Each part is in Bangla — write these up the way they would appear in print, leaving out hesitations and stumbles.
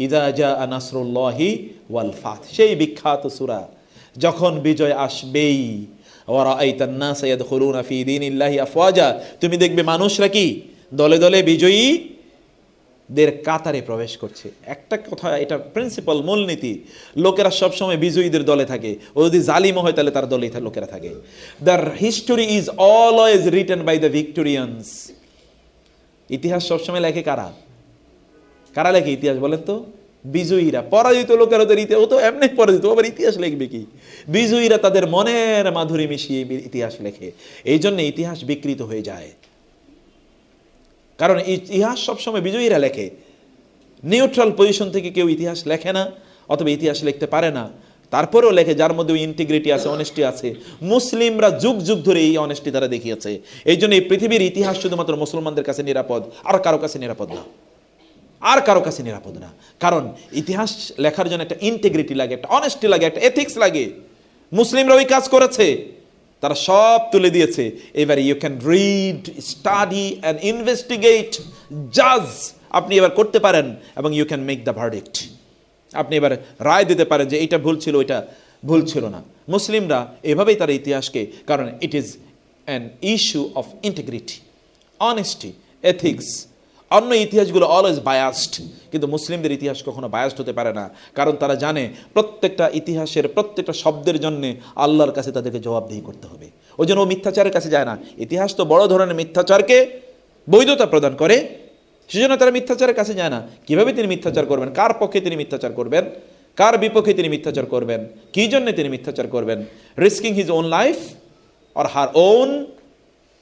ইযা জাআ নাসরুল্লাহি ওয়াল ফাত, সেই বিখ্যাত সূরা, যখন বিজয় আসবেই, ওয়া রাআইতান নাসা ইয়াদখুলুনা ফি দীনিল্লাহি আফওয়াজা, তুমি দেখবে মানুষরা কি দলে দলে বিজয়ীদের কাতারে প্রবেশ করছে। একটা কথা, এটা প্রিন্সিপাল, মূলনীতি, লোকেরা সবসময় বিজয়ীদের দলে থাকে। ও যদি জালিম হয় তাহলে তার দলেই লোকেরা থাকে। The history is always written by the Victorians. ইতিহাস সবসময় লেখে কারা? কারা লেখে ইতিহাস বলেন তো? বিজয়ীরা। পরাজিত লোকেরা ওদের ইতিহাস, ও তো এমনি পরাজিত, আবার ইতিহাস লিখবে কি? বিজয়ীরা তাদের মনের মাধুরী মিশিয়ে ইতিহাস লেখে। এই জন্য ইতিহাস বিকৃত হয়ে যায়, কারণ ইতিহাস সবসময় বিজয়ীরা লেখে। নিউট্রাল পজিশন থেকে কেউ ইতিহাস লেখে না, অথবা ইতিহাস লিখতে পারে না। তারপরেও লেখে যার মধ্যে ইন্টিগ্রিটি আছে, অনেস্টি আছে। মুসলিমরা যুগ যুগ ধরে এই অনেস্টি তারা দেখিয়েছে। এই জন্য এই পৃথিবীর ইতিহাস শুধুমাত্র মুসলমানদের কাছে নিরাপদ, আর কারো কাছে নিরাপদ না, আর কারো কাছে নিরাপদ না। কারণ ইতিহাস লেখার জন্য একটা ইন্টিগ্রিটি লাগে, একটা অনেস্টি লাগে, একটা এথিক্স লাগে। মুসলিমরা ওই কাজ করেছে, তারা সব তুলে দিয়েছে। এবারে you can read, study and investigate, জাজ আপনি এবার করতে পারেন, এবং you can make the verdict, আপনি এবার রায় দিতে পারেন যে এটা ভুল ছিল, এটা ভুল ছিল না। মুসলিমরা এভাবেই তারা ইতিহাসকে, কারণ it is an issue of integrity, honesty, ethics. অন্য ইতিহাসগুলো অলওয়েজ বায়াসড, কিন্তু মুসলিমদের ইতিহাস কখনো বায়াসড হতে পারে না, কারণ তারা জানে প্রত্যেকটা ইতিহাসের প্রত্যেকটা শব্দের জন্য আল্লাহর কাছে তাদেরকে জবাবদিহি করতে হবে। ওই জন্য ও মিথ্যাচারের কাছে যায় না। ইতিহাস তো বড় ধরনের মিথ্যাচারকে বৈধতা প্রদান করে, সেজন্য তারা মিথ্যাচারের কাছে যায় না। কিভাবে তিনি মিথ্যাচার করবেন, কার পক্ষে তিনি মিথ্যাচার করবেন, কার বিপক্ষে তিনি মিথ্যাচার করবেন, কী জন্য তিনি মিথ্যাচার করবেন, risking his own life or her own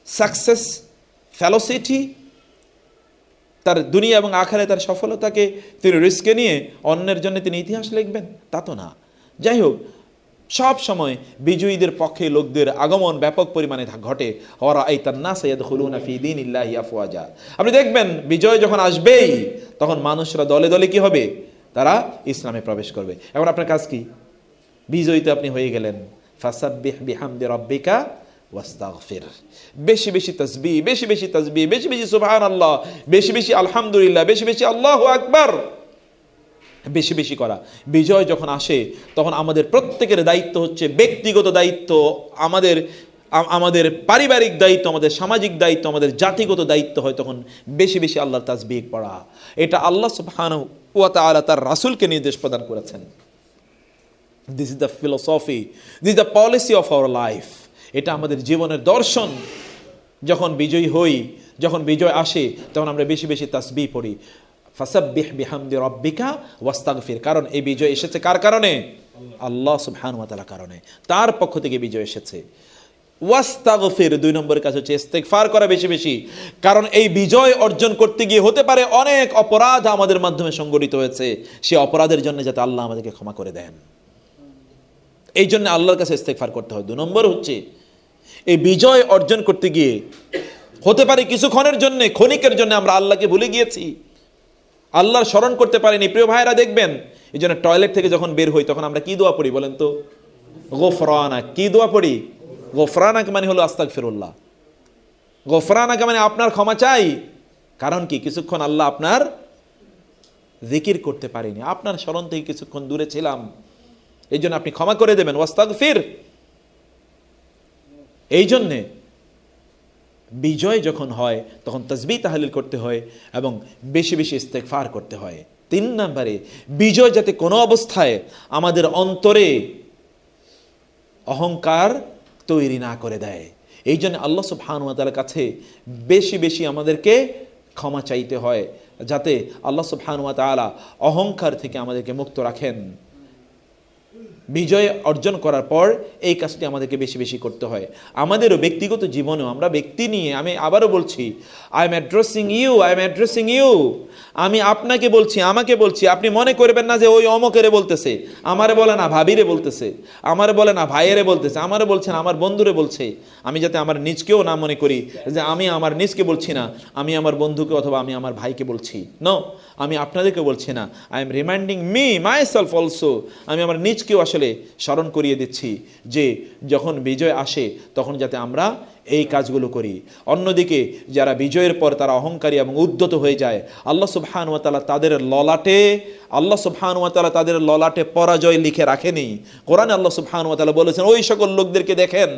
success, felicity, তার দুনিয়া এবং আখিরাতে তার সফলতাকে তিনি রিস্কে নিয়ে অন্যের জন্য তিনি ইতিহাস লিখবেন, তা তো না। যাই হোক, সব সময় বিজয়ীদের পক্ষে লোকদের আগমন ব্যাপক পরিমাণে ঘটে। ওয়ারাআইতান নাসা ইয়াদখুলুনা ফি দীনিল্লাহি আফওয়াজা, আপনি দেখবেন বিজয় যখন আসবেই তখন মানুষরা দলে দলে কি হবে, তারা ইসলামে প্রবেশ করবে। এখন আপনার কাজ কি? বিজয়ীতে আপনি হয়ে গেলেন, ফাসাব্বিহ বিহামদি রাব্বিকা ওয়াস্তাগফির, বেশি বেশি তাসবিহ, বেশি বেশি তাসবিহ, বেশি বেশি সুবহানাল্লাহ, বেশি বেশি আলহামদুলিল্লাহ, বেশি বেশি আল্লাহু আকবার, বেশি বেশি করা। বিজয় যখন আসে তখন আমাদের প্রত্যেকের দায়িত্ব হচ্ছে, ব্যক্তিগত দায়িত্ব, আমাদের পারিবারিক দায়িত্ব, আমাদের সামাজিক দায়িত্ব, আমাদের জাতিগত দায়িত্ব হয় তখন বেশি বেশি আল্লাহর তাসবিহ পড়া। এটা আল্লাহ সুবহানাহু ওয়া তাআলা তার রাসূলকে নির্দেশ প্রদান করেছেন। This is the philosophy, this is the policy of our life. এটা আমাদের জীবনের দর্শন। যখন বিজয়ী হই, যখন বিজয় আসে, তখন আমরা বেশি বেশি তাসবিহ পড়ি, ফাসাব্বিহ বিহামদি রাব্বিকা ওয়াস্তাগফির। কারণ এই বিজয় এসেছে কার কারণে? আল্লাহ সুবহানাহু ওয়া তাআলার কারণে, তার পক্ষ থেকে বিজয় এসেছে। ওয়াস্তাগফির, 2 নম্বরের কাজ হচ্ছে ইস্তেগফার করা বেশি বেশি। কারণ এই বিজয় অর্জন করতে গিয়ে হতে পারে অনেক অপরাধ আমাদের মাধ্যমে সংগঠিত হয়েছে, সেই অপরাধের জন্য যাতে আল্লাহ আমাদেরকে ক্ষমা করে দেন, এই জন্য আল্লাহর কাছে ইস্তেগফার করতে হয়। 2 নম্বর হচ্ছে এই বিজয় অর্জন করতে গিয়ে হতে পারে কিছুক্ষণের জন্য, ক্ষণিকের জন্য আমরা আল্লাহকে ভুলে গিয়েছি, আল্লাহর স্মরণ করতে পারিনি। প্রিয় ভাইরা, দেখবেন এই জন্য টয়লেট থেকে যখন বের হই তখন আমরা কি দোয়া পড়ি বলেন তো? গোফরানাক। কি দোয়া পড়ি? গোফরানাক মানে হলো আস্তাগফিরুল্লাহ। গোফরানাক মানে আপনার ক্ষমা চাই। কারণ কি? কিছুক্ষণ আল্লাহ আপনার জিকির করতে পারিনি, আপনার স্মরণ থেকে কিছুক্ষণ দূরে ছিলাম, এই জন্য আপনি ক্ষমা করে দেবেন। ওয়াস্তাগফির। এই জন্যে বিজয় যখন হয় তখন তাসবিহ তাহলিল করতে হয় এবং বেশি বেশি ইস্তেগফার করতে হয়। 3 নম্বরে, বিজয় যাতে কোনো অবস্থায় আমাদের অন্তরে অহংকার তৈরি না করে দেয়, এই জন্য আল্লাহ সুবহানাহু ওয়া তাআলার কাছে বেশি বেশি আমাদেরকে ক্ষমা চাইতে হয়, যাতে আল্লাহ সুবহানাহু ওয়া তাআলা অহংকার থেকে আমাদেরকে মুক্ত রাখেন। বিজয় অর্জন করার পর এই কাজটি আমাদেরকে বেশি বেশি করতে হয়। আমাদেরও ব্যক্তিগত জীবনেও, আমরা ব্যক্তি নিয়ে, আমি আবারও বলছি, আই এম অ্যাড্রেসিং ইউ, আমি আপনাকে বলছি, আমাকে বলছি। আপনি মনে করবেন না যে ওই অমকেরে বলতেছে, আমারে বলে না ভাবিরে বলতেছে, আমারে বলে না ভাইয়েরে বলতেছে, আমারে বলছে না আমার বন্ধুরে বলছে। আমি যাতে আমার নিজকেও না মনে করি যে আমি আমার নিজকে বলছি না, আমি আমার বন্ধুকে অথবা আমি আমার ভাইকে বলছি। নো, আমি আপনাদেরকে বলছি না, I am reminding my self also. আমি আমার নিজকেও আসলে স্মরণ করিয়ে দিচ্ছি যে যখন বিজয় আসে তখন যাতে আমরা এই কাজগুলো করি। অন্যদিকে যারা বিজয়ের পর তারা অহংকারী এবং উদ্ধত হয়ে যায়, আল্লাহ সুবহানাহু ওয়া তাআলা তাদের ললাটে পরাজয় লিখে রাখেনি। কোরআনে আল্লাহ সুবহানাহু ওয়া তাআলা বলেছেন, ওই সকল লোকদেরকে দেখেন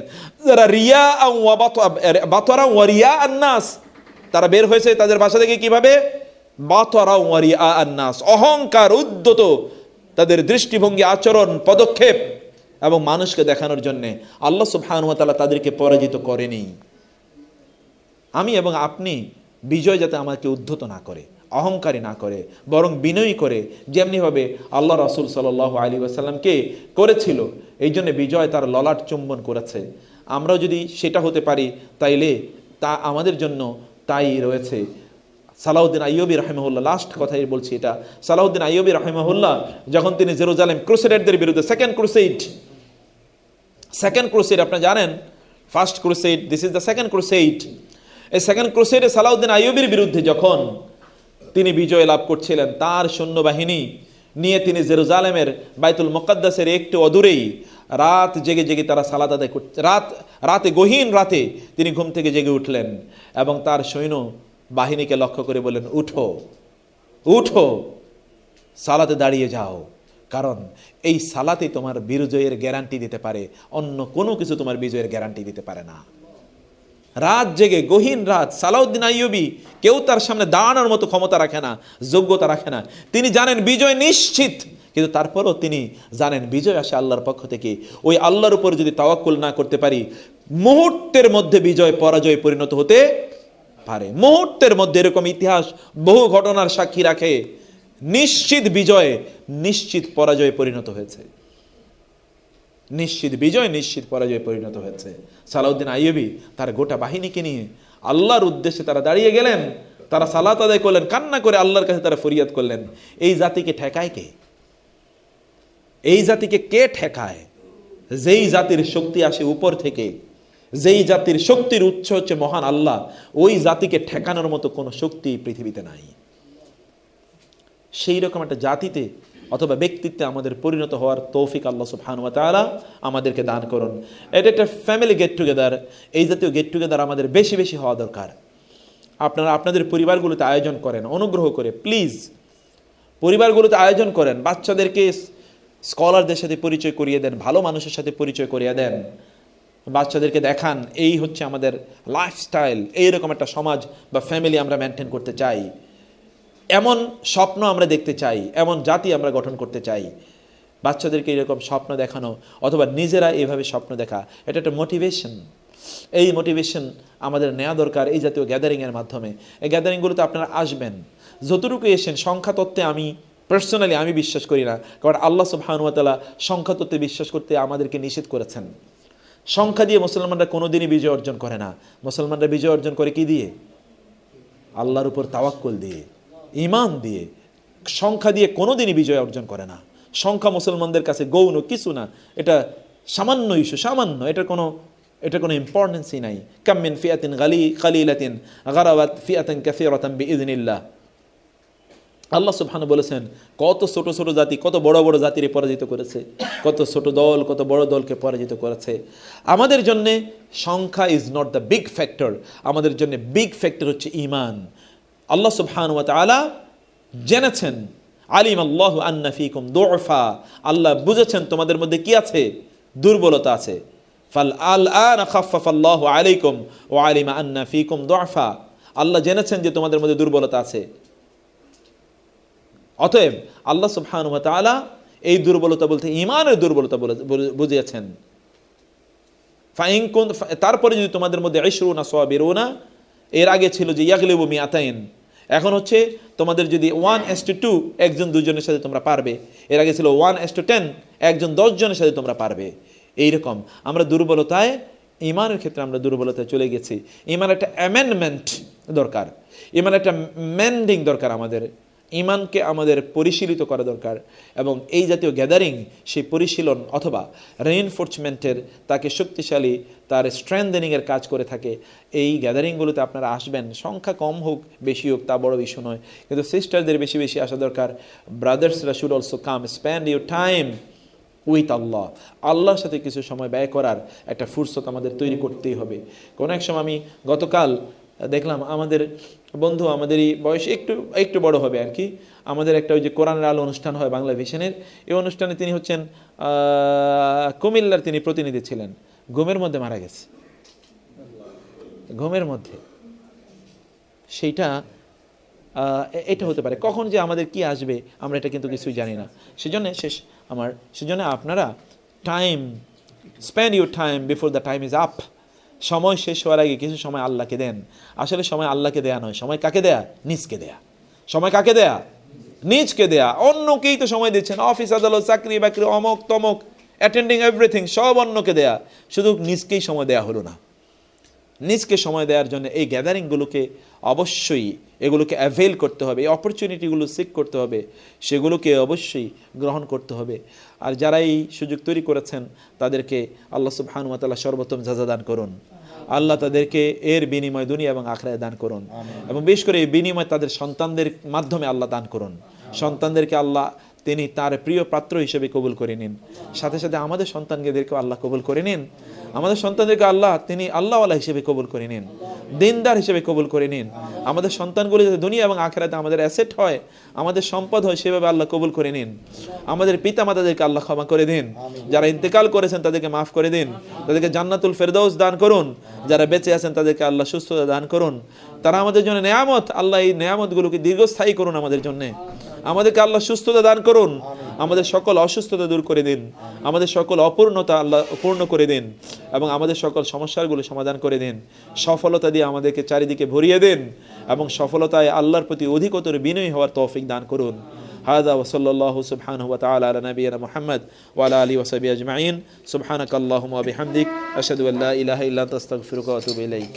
যারা রিয়া ওয়া বাতরা ওয়া রিয়া আন-নাস, তারা বের হয়েছে তাদের বাসা থেকে কিভাবে? বাতরা ওয়া রিয়া আন-নাস, অহংকার, উদ্ধত তাদের দৃষ্টিভঙ্গি, আচরণ, পদক্ষেপ এবং মানুষকে দেখানোর জন্য। আল্লাহ সুবহানাহু ওয়া তাআলা তাদেরকে পরাজিত করেনি। আমি এবং আপনি বিজয় যাতে আমাকে উদ্ধত না করে, অহংকারী না করে, বরং বিনয়ী করে, যেমনিভাবে আল্লাহ রাসূল সাল্লাল্লাহু আলাইহি ওয়াসাল্লামকে করেছিল। এই জন্য বিজয় তার ললাট চুম্বন করেছে। আমরাও যদি সেটা হতে পারি তাইলে তা আমাদের জন্য তাই রয়েছে। সালাউদ্দিন আইয়ুবী রাহিমাহুল্লাহ, লাস্ট কথাই বলছি এটা, সালাউদ্দিন আইয়ুবী রাহিমাহুল্লাহ যখন তিনি জেরুজালেম ক্রুসেডারদের বিরুদ্ধে সেকেন্ড ক্রুসেড আপনারা জানেন, first crusade, this is the second crusade. এই সেকেন্ড ক্রুসেডে সালাউদ্দিন আইয়ুবীর বিরুদ্ধে যখন তিনি বিজয় লাভ করছিলেন, তার সৈন্যবাহিনী নিয়ে তিনি জেরুজালেমের বাইতুল মুকাদ্দাসের একটু অদূরেই রাত জেগে জেগে তারা সালাত আদায় করতে, গহীন রাতে তিনি ঘুম থেকে জেগে উঠলেন এবং তার সৈন্য বাহিনীকে লক্ষ্য করে বললেন, উঠো উঠো, সালাতে দাঁড়িয়ে যাও, কারণ এই সালাতে তোমার বিজয়ের গ্যারান্টি দিতে পারে, অন্য কোনো কিছু তোমার বিজয়ের গ্যারান্টি দিতে পারে না। রাত জেগে, গহীন রাত, সালাউদ্দিন আইয়ুবী কেউ তার সামনে দাঁড়ানোর মতো ক্ষমতা রাখে না, যোগ্যতা রাখে না। তিনি জানেন বিজয় নিশ্চিত, কিন্তু তারপরও তিনি জানেন বিজয় আসে আল্লাহর পক্ষ থেকে। ওই আল্লাহর উপর যদি তাওয়াক্কুল না করতে পারি, মুহূর্তের মধ্যে বিজয় পরাজয় পরিণত হতে পারে। মুহূর্তের মধ্যে, এরকম ইতিহাস বহু ঘটনার সাক্ষী রাখে, নিশ্চিত বিজয় নিশ্চিত পরাজয়ে পরিণত হয়েছে। নিশ্চিত বিজয় নিশ্চিত পরাজয়ে পরিণত হয়েছে। সালাউদ্দিন আইয়ুবী তার গোটা বাহিনীকে নিয়ে আল্লাহর উদ্দেশ্যে তারা দাঁড়িয়ে গেলেন, তারা সালাত আদায় করলেন, কান্না করে আল্লাহর কাছে তারা ফরিয়াদ করলেন। এই জাতিকে ঠেকায় কে? এই জাতিকে কে ঠেকায়? যেই জাতির শক্তি আসে উপর থেকে, যেই জাতির শক্তির উৎস হচ্ছে মহান আল্লাহ, ওই জাতিকে ঠেকানোর মতো কোনো শক্তি পৃথিবীতে নাই। সেই রকম একটা জাতিতে অথবা ব্যক্তিত্বে আমাদের পরিণত হওয়ার তৌফিক আল্লাহ সুবহানাহু ওয়া তাআলা আমাদেরকে দান করুন। এটা একটা ফ্যামিলি গেট টুগেদার। এই জাতীয় গেট টুগেদার আমাদের বেশি বেশি হওয়া দরকার। আপনারা আপনাদের পরিবারগুলোতে আয়োজন করেন, অনুগ্রহ করে প্লিজ পরিবারগুলোতে আয়োজন করেন। বাচ্চাদেরকে স্কলারদের সাথে পরিচয় করিয়ে দেন, ভালো মানুষের সাথে পরিচয় করিয়ে দেন। বাচ্চাদেরকে দেখান এই হচ্ছে আমাদের লাইফস্টাইল, এইরকম একটা সমাজ বা ফ্যামিলি আমরা মেনটেন করতে চাই, এমন স্বপ্ন আমরা দেখতে চাই, এমন জাতি আমরা গঠন করতে চাই। বাচ্চাদেরকে এরকম স্বপ্ন দেখানো অথবা নিজেরা এইভাবে স্বপ্ন দেখা, এটা একটা মোটিভেশন। এই মোটিভেশন আমাদের নেওয়া দরকার এই জাতীয় গ্যাদারিংয়ের মাধ্যমে। এই গ্যাদারিংগুলোতে আপনারা আসবেন, যতটুকু এসেন। সংখ্যা তত্ত্বে আমি পার্সোনালি আমি বিশ্বাস করি না, কারণ আল্লাহ সুবহানাহু ওয়া তাআলা সংখ্যা তত্ত্বে বিশ্বাস করতে আমাদেরকে নিষেধ করেছেন। সংখ্যা দিয়ে মুসলমানরা কোনোদিনই বিজয় অর্জন করে না। মুসলমানরা বিজয় অর্জন করে কি দিয়ে? আল্লাহর উপর তাওয়াক্কুল দিয়ে, ঈমান দিয়ে। সংখ্যা দিয়ে কোনোদিনই বিজয় অর্জন করে না। সংখ্যা মুসলমানদের কাছে গৌণ কিছু না, এটা সামান্য ইস্যু, সামান্য, এটা কোনো ইম্পর্টেন্সই নাই। কাম মিন ফিআতিন কালিলাতিন গারাবাত ফিআতান কাসীরাতান বিইذনিল্লাহ। আল্লাহ সুবহানাহু বলেছেন, কত ছোট ছোট জাতি কত বড় বড় জাতিরে পরাজিত করেছে, কত ছোট দল কত বড় দলকে পরাজিত করেছে। আমাদের জন্য সংখ্যা is not the big factor, আমাদের জন্য বিগ ফ্যাক্টর হচ্ছে ঈমান। আল্লাহ সুবহানাহু ওয়া তাআলা জেনেছেন, আলিম আল্লাহু আন্না ফীকুম দুআফা, আল্লাহ বুঝেছেন তোমাদের মধ্যে কি আছে? দুর্বলতা আছে। ফাল আলআনা খাফফাল্লাহু আলাইকুম ওয়া আলিমা আন্না ফীকুম দুআফা, আল্লাহ জেনেছেন যে তোমাদের মধ্যে দুর্বলতা আছে। অতএব আল্লাহ সুবহানাহু ওয়া তাআলা এই দুর্বলতা বলতে ঈমানের দুর্বলতা বুঝিয়েছেন। তারপরে যদি তোমাদের মধ্যে 20 সাবিরুনা, এর আগে ছিল যে ইয়াগলিবু মিআতাইন, এখন হচ্ছে তোমাদের যদি 1:2 একজন দুজনের সাথে তোমরা পারবে। এর আগে ছিল 1:10 একজন 10 জনের সাথে তোমরা পারবে। এইরকম আমরা দুর্বলতায়, ঈমানের ক্ষেত্রে আমরা দুর্বলতায় চলে গেছি। ঈমান একটা অ্যামেন্ডমেন্ট দরকার, ঈমান একটা মেন্ডিং দরকার। আমাদের ঈমানকে আমাদের পরিশীলিত করা দরকার, এবং এই জাতীয় গ্যাদারিং সেই পরিশীলন অথবা রেইনফোর্সমেন্টের, তাকে শক্তিশালী, তার স্ট্রেংথেনিংয়ের কাজ করে থাকে। এই গ্যাদারিংগুলোতে আপনারা আসবেন, সংখ্যা কম হোক বেশি হোক তা বড় বিষয় নয়, কিন্তু সিস্টারদের বেশি বেশি আসা দরকার। ব্রাদার্সরা should also come, spend your time with Allah, আল্লাহর সাথে কিছু সময় ব্যয় করার একটা ফুরসত আমাদের তৈরি করতেই হবে। কোনো এক সময় আমি গতকাল দেখলাম আমাদের বন্ধু, আমাদেরই বয়স একটু একটু বড় হবে আর কি, আমাদের একটা ওই যে কোরআনের আলো অনুষ্ঠান হয় বাংলা ভিশনের, এই অনুষ্ঠানে তিনি হচ্ছেন কুমিল্লার তিনি প্রতিনিধি ছিলেন, ঘুমের মধ্যে মারা গেছে, ঘুমের মধ্যে। সেইটা এটা হতে পারে, কখন যে আমাদের কি আসবে আমরা এটা কিন্তু কিছুই জানি না। সেজন্য আপনারা spend your time before the time is up. সময় শেষ হওয়ার আগে কিছু সময় আল্লাহকে দেন। আসলে সময় আল্লাহকে দেয়া নয়, সময় কাকে দেয়া? নিজকে দেয়া। সময় কাকে দেয়া? নিজকে দেয়া। অন্যকেই তো সময় দিচ্ছেন, অফিস আদালত চাকরি বাকরি অমক তমক অ্যাটেন্ডিং এভরিথিং সব অন্যকে দেয়া, শুধু নিজকেই সময় দেয়া হলো না। নিজকে সময় দেওয়ার জন্য এই গ্যাদারিংগুলোকে অবশ্যই এগুলোকে অ্যাভেল করতে হবে, এই অপরচুনিটিগুলো সিক করতে হবে, সেগুলোকে অবশ্যই গ্রহণ করতে হবে। আর যারা এই সুযোগ তৈরি করেছেন তাদেরকে আল্লাহ সুবহানাহু ওয়া তাআলা সর্বোত্তম জাযা দান করুন। আল্লাহ তাদেরকে এর বিনিময় দুনিয়া এবং আখিরাতে দান করুন, এবং বিশেষ করে এই বিনিময় তাদের সন্তানদের মাধ্যমে আল্লাহ দান করুন। সন্তানদেরকে আল্লাহ তিনি তার প্রিয় পাত্র হিসেবে কবুল করে নিন, সাথে সাথে আমাদের সন্তানদেরকেও আল্লাহ কবুল করে নিন। আমাদের সন্তানদেরকে আল্লাহ তিনি আল্লাহওয়ালা হিসেবে কবুল করে নিন, দিনদার হিসেবে কবুল করে নিন। আমাদের সন্তানগুলো যাতে দুনিয়া এবং আখিরাতে আমাদের অ্যাসেট হয়, আমাদের সম্পদ হয়, সেভাবে আল্লাহ কবুল করে নিন। আমাদের পিতা মাতাদেরকে আল্লাহ ক্ষমা করে দিন, যারা ইন্তেকাল করেছেন তাদেরকে মাফ করে দিন, তাদেরকে জান্নাতুল ফেরদাউস দান করুন। যারা বেঁচে আছেন তাদেরকে আল্লাহ সুস্থতা দান করুন। তারা আমাদের জন্য নেয়ামত, আল্লাহ এই নেয়ামতগুলোকে দীর্ঘস্থায়ী করুন আমাদের জন্য। আমাদেরকে আল্লাহ সুস্থতা দান করুন, আমাদের সকল অসুস্থতা দূর করে দিন, আমাদের সকল অপূর্ণতা আল্লাহ পূর্ণ করে দিন, এবং আমাদের সকল সমস্যাগুলো সমাধান করে দিন। সফলতা দিয়ে আমাদেরকে চারিদিকে ভরিয়ে দিন, এবং সফলতায় আল্লাহর প্রতি অধিকতর বিনয়ী হওয়ার তৌফিক দান করুন। হাদা ওয়া সাল্লাল্লাহু সুবহানাহু ওয়া তাআলা আলা নাবিয়িনা মুহাম্মদ ওয়া আলা আলিহি ওয়া সাহবিহি আজমাইন। সুবহানাকাল্লাহুম্মা ওয়া বিহামদিক আশহাদু আল্লা ইলাহা ইল্লা আনতা আস্তাগফিরুকা ওয়া আতুবু ইলাইক।